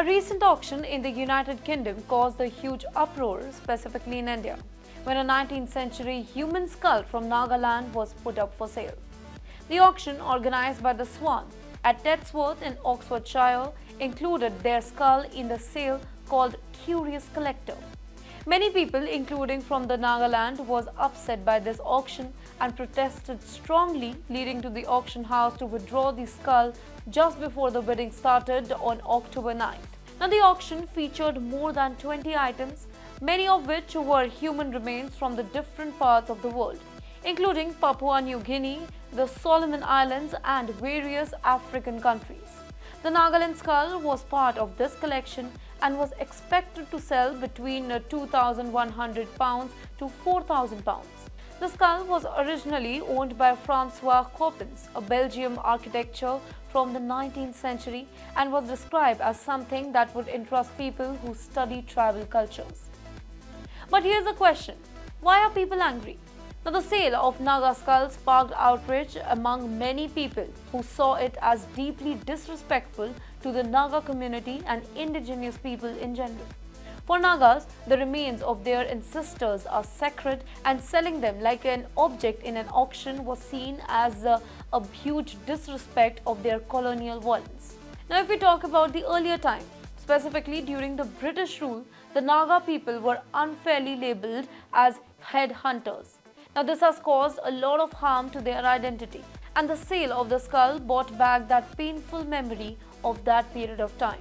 A recent auction in the United Kingdom caused a huge uproar, specifically in India, when a 19th century human skull from Nagaland was put up for sale. The auction, organized by the Swan at Tetsworth in Oxfordshire, included their skull in the sale called Curious Collector. Many people, including from the Nagaland, was upset by this auction and protested strongly, leading to the auction house to withdraw the skull just before the bidding started on October 9th. Now, the auction featured more than 20 items, many of which were human remains from the different parts of the world, including Papua New Guinea, the Solomon Islands, and various African countries. The Nagaland skull was part of this collection and was expected to sell between £2,100 to £4,000. The skull was originally owned by Francois Coppens, a Belgian architect from the 19th century, and was described as something that would interest people who study tribal cultures. But here's the question: why are people angry? Now, the sale of Naga skulls sparked outrage among many people who saw it as deeply disrespectful to the Naga community and indigenous people in general. For Nagas, the remains of their ancestors are sacred, and selling them like an object in an auction was seen as a huge disrespect of their colonial violence. Now, if we talk about the earlier time, specifically during the British rule, the Naga people were unfairly labelled as headhunters. Now, this has caused a lot of harm to their identity, and the sale of the skull brought back that painful memory of that period of time.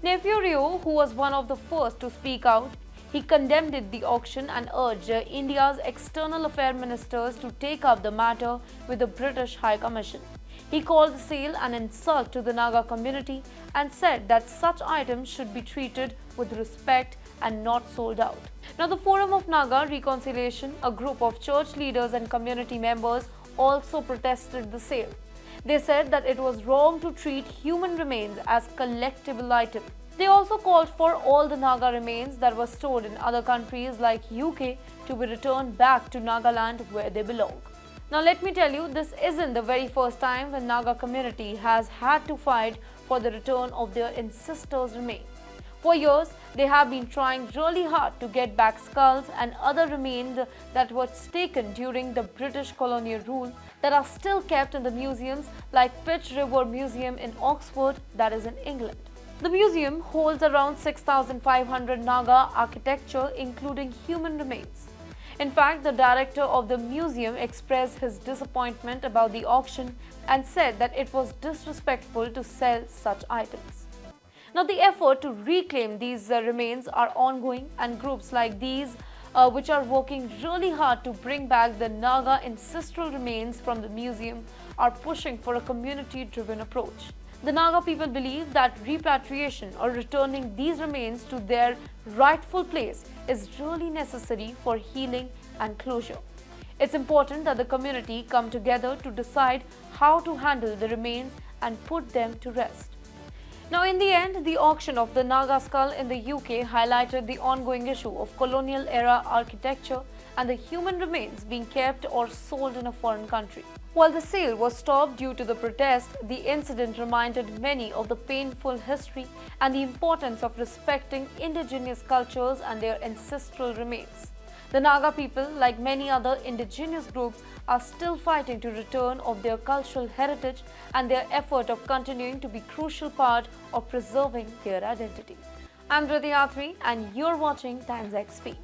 Nephew Rio, who was one of the first to speak out, he condemned the auction and urged India's external affairs ministers to take up the matter with the British High Commission. He called the sale an insult to the Naga community and said that such items should be treated with respect and not sold out. Now, the Forum of Naga Reconciliation, a group of church leaders and community members, also protested the sale. They said that it was wrong to treat human remains as collectible items. They also called for all the Naga remains that were stored in other countries like UK to be returned back to Nagaland where they belong. Now, let me tell you, this isn't the very first time the Naga community has had to fight for the return of their ancestors' remains. For years, they have been trying really hard to get back skulls and other remains that were taken during the British colonial rule that are still kept in the museums like Pitch River Museum in Oxford, that is in England. The museum holds around 6,500 Naga architecture, including human remains. In fact, the director of the museum expressed his disappointment about the auction and said that it was disrespectful to sell such items. Now, the effort to reclaim these remains are ongoing, and groups like these which are working really hard to bring back the Naga ancestral remains from the museum are pushing for a community-driven approach. The Naga people believe that repatriation or returning these remains to their rightful place is really necessary for healing and closure. It's important that the community come together to decide how to handle the remains and put them to rest. Now, in the end, the auction of the Naga skull in the UK highlighted the ongoing issue of colonial era architecture and the human remains being kept or sold in a foreign country. While the sale was stopped due to the protest, the incident reminded many of the painful history and the importance of respecting indigenous cultures and their ancestral remains. The Naga people, like many other indigenous groups, are still fighting to return of their cultural heritage, and their effort of continuing to be a crucial part of preserving their identity. I'm Dhruti Athri, and you're watching TimesXP.